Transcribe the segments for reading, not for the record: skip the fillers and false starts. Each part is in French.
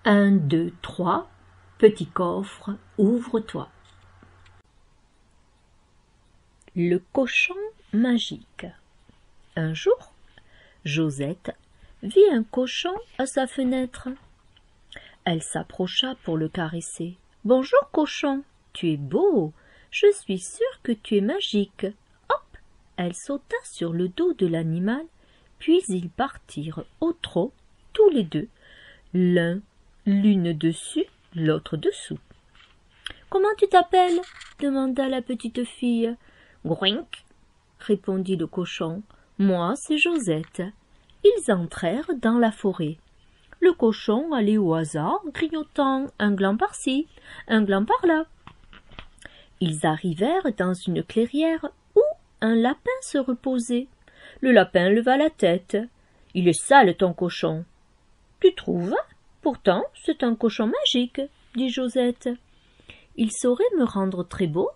1, 2, 3, petit coffre, ouvre-toi. Le cochon magique. Un jour, Josette vit un cochon à sa fenêtre. Elle s'approcha pour le caresser. « Bonjour cochon, tu es beau, je suis sûre que tu es magique. » Hop, elle sauta sur le dos de l'animal, puis ils partirent au trot, tous les deux, l'une dessus, l'autre dessous. « Comment tu t'appelles » demanda la petite fille. « Gouink » répondit le cochon. « Moi, c'est Josette. » Ils entrèrent dans la forêt. Le cochon allait au hasard, grignotant un gland par-ci, un gland par-là. Ils arrivèrent dans une clairière où un lapin se reposait. Le lapin leva la tête. « Il est sale, ton cochon. »« Tu trouves ? Pourtant, c'est un cochon magique, » dit Josette. « Il saurait me rendre très beau ?»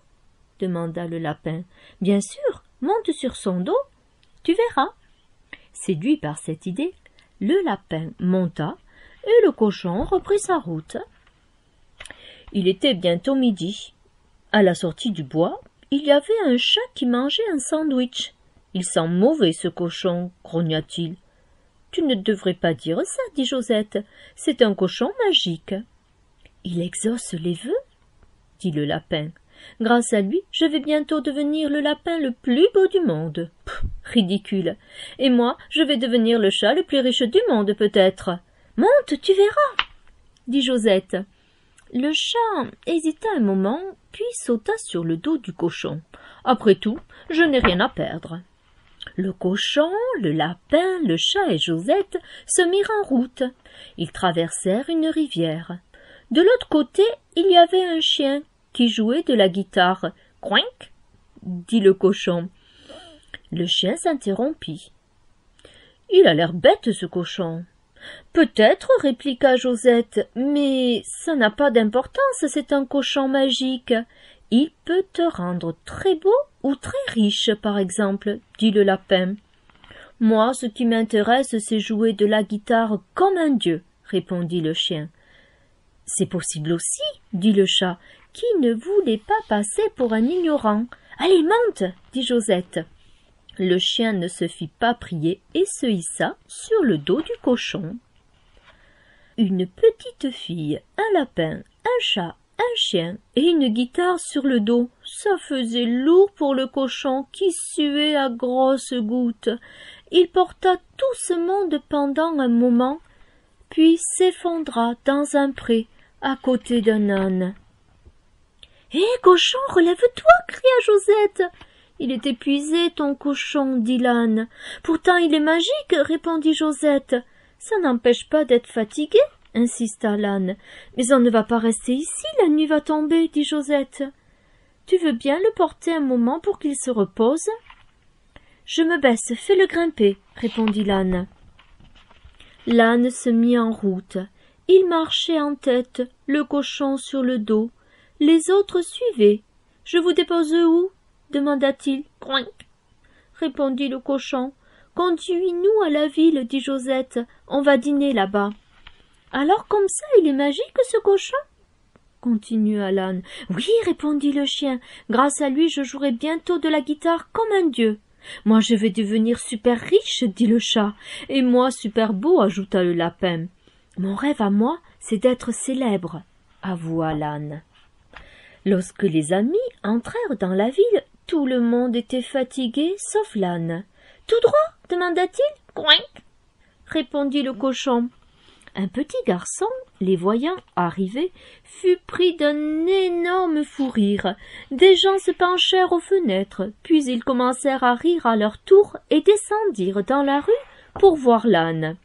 demanda le lapin. « Bien sûr, monte sur son dos, tu verras. » Séduit par cette idée, le lapin monta et le cochon reprit sa route. Il était bientôt midi. À la sortie du bois, il y avait un chat qui mangeait un sandwich. « Il sent mauvais, ce cochon, » grogna-t-il. « Tu ne devrais pas dire ça, » dit Josette. « C'est un cochon magique. »« Il exauce les vœux ?» dit le lapin. « Grâce à lui, je vais bientôt devenir le lapin le plus beau du monde. » Pff, ridicule. « Et moi, je vais devenir le chat le plus riche du monde, peut-être. »« Monte, tu verras » dit Josette. Le chat hésita un moment, puis sauta sur le dos du cochon. « Après tout, je n'ai rien à perdre. » Le cochon, le lapin, le chat et Josette se mirent en route. Ils traversèrent une rivière. De l'autre côté, il y avait un chien qui jouait de la guitare. « Coink » dit le cochon. Le chien s'interrompit. « Il a l'air bête, ce cochon. »« Peut-être, » répliqua Josette, « mais ça n'a pas d'importance, c'est un cochon magique. Il peut te rendre très beau ou très riche, par exemple, » dit le lapin. « Moi, ce qui m'intéresse, c'est jouer de la guitare comme un dieu, » répondit le chien. « C'est possible aussi, » dit le chat, qui ne voulait pas passer pour un ignorant. « Allez, monte » dit Josette. Le chien ne se fit pas prier et se hissa sur le dos du cochon. Une petite fille, un lapin, un chat, un chien et une guitare sur le dos, ça faisait lourd pour le cochon qui suait à grosses gouttes. Il porta tout ce monde pendant un moment, puis s'effondra dans un pré à côté d'un âne. « Hé, cochon, relève-toi » cria Josette. « Il est épuisé, ton cochon, » dit l'âne. « Pourtant il est magique, » répondit Josette. « Ça n'empêche pas d'être fatigué, » insista l'âne. « Mais on ne va pas rester ici, la nuit va tomber, » dit Josette. « Tu veux bien le porter un moment pour qu'il se repose ?»« Je me baisse, fais-le grimper, » répondit l'âne. L'âne se mit en route. Il marchait en tête, le cochon sur le dos. Les autres suivaient. « Je vous dépose où ?» demanda-t-il. « Coink » répondit le cochon. « Conduis-nous à la ville, » dit Josette. « On va dîner là-bas. »« Alors comme ça, il est magique, ce cochon ?» continua l'âne. « Oui, » répondit le chien. « Grâce à lui, je jouerai bientôt de la guitare comme un dieu. »« Moi, je vais devenir super riche, » dit le chat. « Et moi, super beau, » ajouta le lapin. « Mon rêve à moi, c'est d'être célèbre, » avoua l'âne. Lorsque les amis entrèrent dans la ville, tout le monde était fatigué, sauf l'âne. « Tout droit ?» demanda-t-il. « Coink » répondit le cochon. Un petit garçon, les voyant arriver, fut pris d'un énorme fou rire. Des gens se penchèrent aux fenêtres, puis ils commencèrent à rire à leur tour et descendirent dans la rue pour voir l'âne.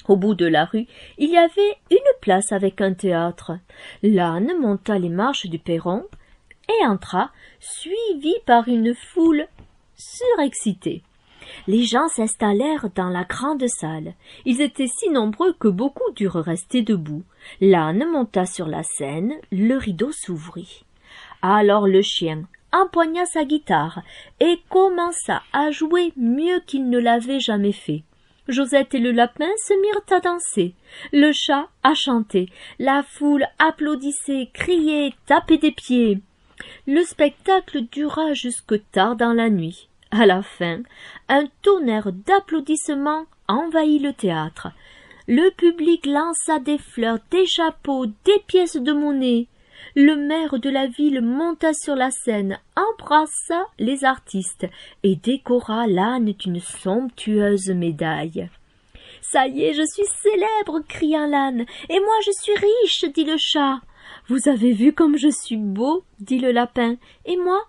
Au bout de la rue, il y avait une place avec un théâtre. L'âne monta les marches du perron et entra, suivi par une foule surexcitée. Les gens s'installèrent dans la grande salle. Ils étaient si nombreux que beaucoup durent rester debout. L'âne monta sur la scène, le rideau s'ouvrit. Alors le chien empoigna sa guitare et commença à jouer mieux qu'il ne l'avait jamais fait. Josette et le lapin se mirent à danser. Le chat à chanter. La foule applaudissait, criait, tapait des pieds. Le spectacle dura jusque tard dans la nuit. À la fin, un tonnerre d'applaudissements envahit le théâtre. Le public lança des fleurs, des chapeaux, des pièces de monnaie. Le maire de la ville monta sur la scène, embrassa les artistes et décora l'âne d'une somptueuse médaille. « Ça y est, je suis célèbre !» cria l'âne. « Et moi, je suis riche !» dit le chat. « Vous avez vu comme je suis beau !» dit le lapin. « Et moi,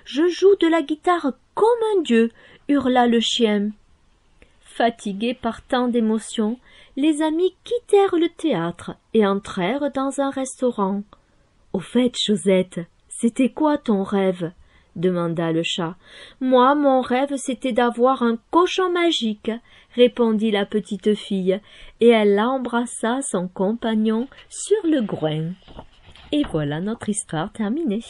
je joue de la guitare comme un dieu !» hurla le chien. Fatigués par tant d'émotions, les amis quittèrent le théâtre et entrèrent dans un restaurant. « Au fait, Josette, c'était quoi ton rêve ?» demanda le chat. « Moi, mon rêve, c'était d'avoir un cochon magique, » répondit la petite fille, et elle embrassa son compagnon sur le groin. Et voilà notre histoire terminée.